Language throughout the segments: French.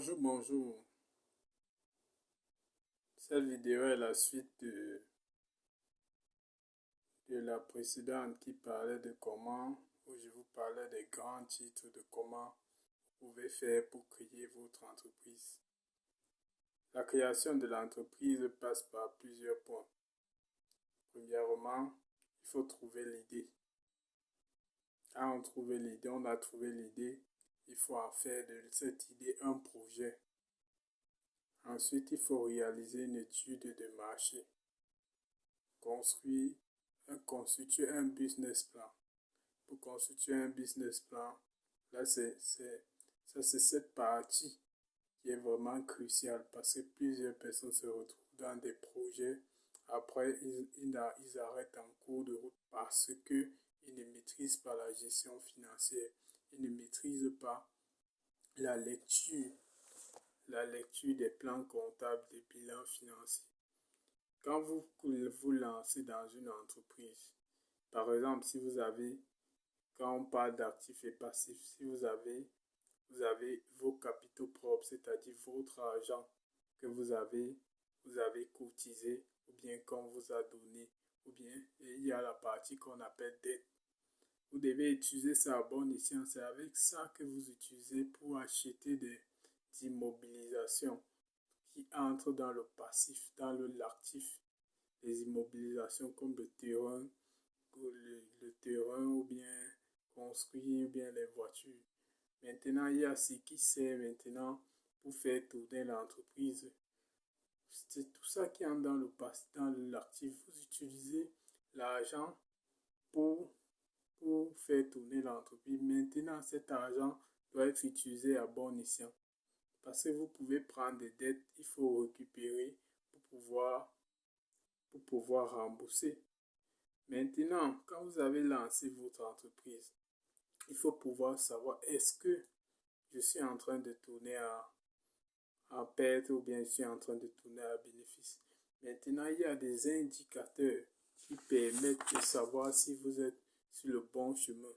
Bonjour. Cette vidéo est la suite de la précédente qui parlait de comment, où je vous parlais des grands titres de comment vous pouvez faire pour créer votre entreprise. La création de l'entreprise passe par plusieurs points. Premièrement, il faut trouver l'idée. Quand on a trouvé l'idée, il faut en faire de cette idée un projet. Ensuite, il faut réaliser une étude de marché, constituer un business plan. Pour constituer un business plan, là, c'est cette partie qui est vraiment cruciale parce que plusieurs personnes se retrouvent dans des projets. Après, ils arrêtent en cours de route parce qu'ils ne maîtrisent pas la gestion financière. Ils ne maîtrisent pas la lecture, la lecture des plans comptables, des bilans financiers. Quand vous vous lancez dans une entreprise, par exemple, quand on parle d'actifs et passifs, si vous avez vos capitaux propres, c'est-à-dire votre argent que vous avez cotisé, ou bien qu'on vous a donné, ou bien il y a la partie qu'on appelle dette. Vous devez utiliser ça à bon escient. C'est avec ça que vous utilisez pour acheter des immobilisations qui entrent dans le passif, dans l'actif. Les immobilisations comme le terrain ou bien construire ou bien les voitures. Maintenant, il y a ce qui sert maintenant pour faire tourner l'entreprise. C'est tout ça qui entre dans l'actif. Vous utilisez l'argent pour, pour faire tourner l'entreprise. Maintenant, cet argent doit être utilisé à bon escient. Parce que vous pouvez prendre des dettes, il faut récupérer pour pouvoir rembourser. Maintenant, quand vous avez lancé votre entreprise, il faut pouvoir savoir est-ce que je suis en train de tourner à perte ou bien je suis en train de tourner à bénéfice. Maintenant, il y a des indicateurs qui permettent de savoir si vous êtes sur le bon chemin.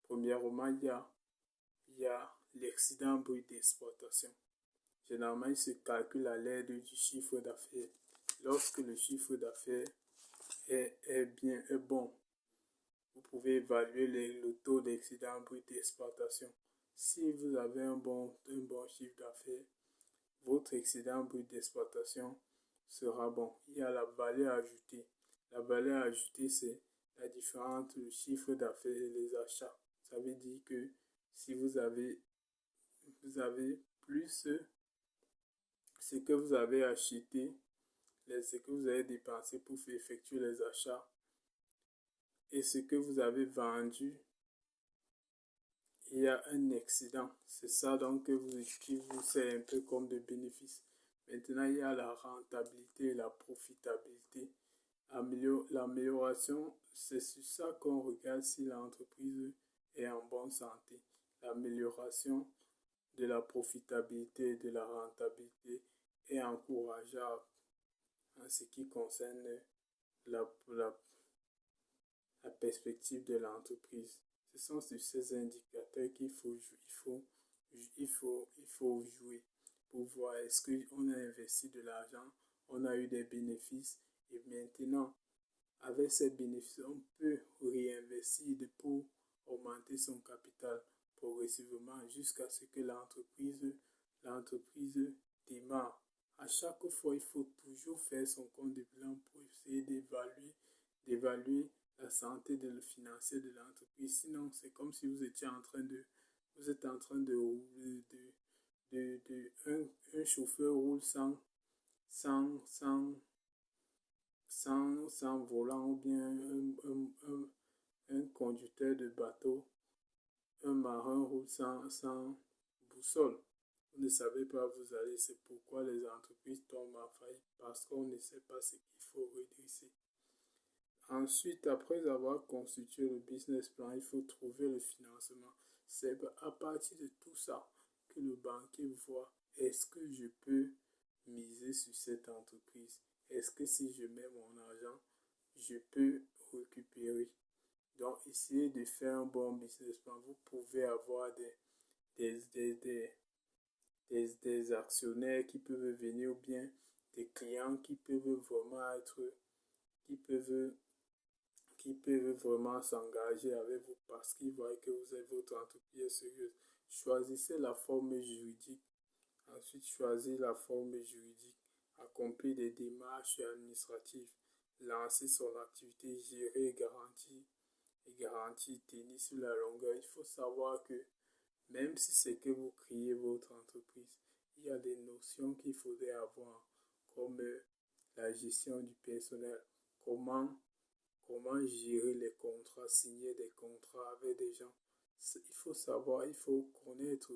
Premièrement, il y a l'excédent brut d'exploitation. Généralement, il se calcule à l'aide du chiffre d'affaires. Lorsque le chiffre d'affaires est bon, vous pouvez évaluer le taux d'excédent brut d'exploitation. Si vous avez un bon chiffre d'affaires, votre excédent brut d'exploitation sera bon. Il y a la valeur ajoutée. La valeur ajoutée, c'est la différence entre le chiffre d'affaires et les achats. Ça veut dire que si vous avez plus ce que vous avez acheté, ce que vous avez dépensé pour effectuer les achats et ce que vous avez vendu, il y a un excédent. C'est ça donc qui vous sert un peu comme de bénéfice. Maintenant, il y a la rentabilité et la profitabilité. L'amélioration, c'est sur ça qu'on regarde si l'entreprise est en bonne santé. L'amélioration de la profitabilité et de la rentabilité est encourageable en ce qui concerne la, la, la perspective de l'entreprise. Ce sont sur ces indicateurs il faut jouer pour voir est-ce qu'on a investi de l'argent, on a eu des bénéfices et maintenant, avec ces bénéfices, on peut réinvestir pour augmenter son capital progressivement jusqu'à ce que l'entreprise démarre. À chaque fois, il faut toujours faire son compte de bilan pour essayer d'évaluer la santé financière de l'entreprise. Sinon, c'est comme si vous êtes en train un chauffeur roule sans, sans, sans volant ou bien un conducteur de bateau, un marin roule sans boussole. Vous ne savez pas où vous allez. C'est pourquoi les entreprises tombent en faillite parce qu'on ne sait pas ce qu'il faut redresser. Ensuite, après avoir constitué le business plan, il faut trouver le financement. C'est à partir de tout ça que le banquier voit est-ce que je peux miser sur cette entreprise? Est-ce que si je mets mon argent, je peux récupérer? Donc, essayez de faire un bon business plan. Vous pouvez avoir des actionnaires qui peuvent venir ou bien des clients qui peuvent vraiment qui peuvent, qui peuvent vraiment s'engager avec vous parce qu'ils voient que vous êtes votre entreprise est sérieuse. Choisissez la forme juridique. Ensuite, choisir la forme juridique. Accomplir des démarches administratives. Lancer son activité, gérer et garantir, tenir sur la longueur. Il faut savoir que même si c'est que vous créez votre entreprise, il y a des notions qu'il faudrait avoir, comme la gestion du personnel, comment, comment gérer les contrats, signer des contrats avec des gens. Il faut savoir, il faut connaître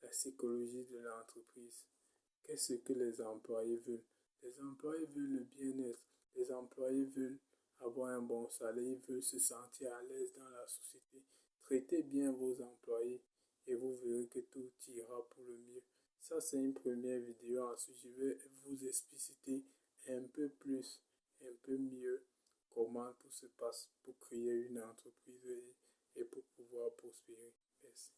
la psychologie de l'entreprise. Qu'est-ce que les employés veulent? Les employés veulent le bien-être. Les employés veulent avoir un bon salaire. Ils veulent se sentir à l'aise dans la société. Traitez bien vos employés et vous verrez que tout ira pour le mieux. Ça, c'est une première vidéo. Ensuite, je vais vous expliciter un peu plus, un peu mieux comment tout se passe pour créer une entreprise et pour pouvoir prospérer. Merci.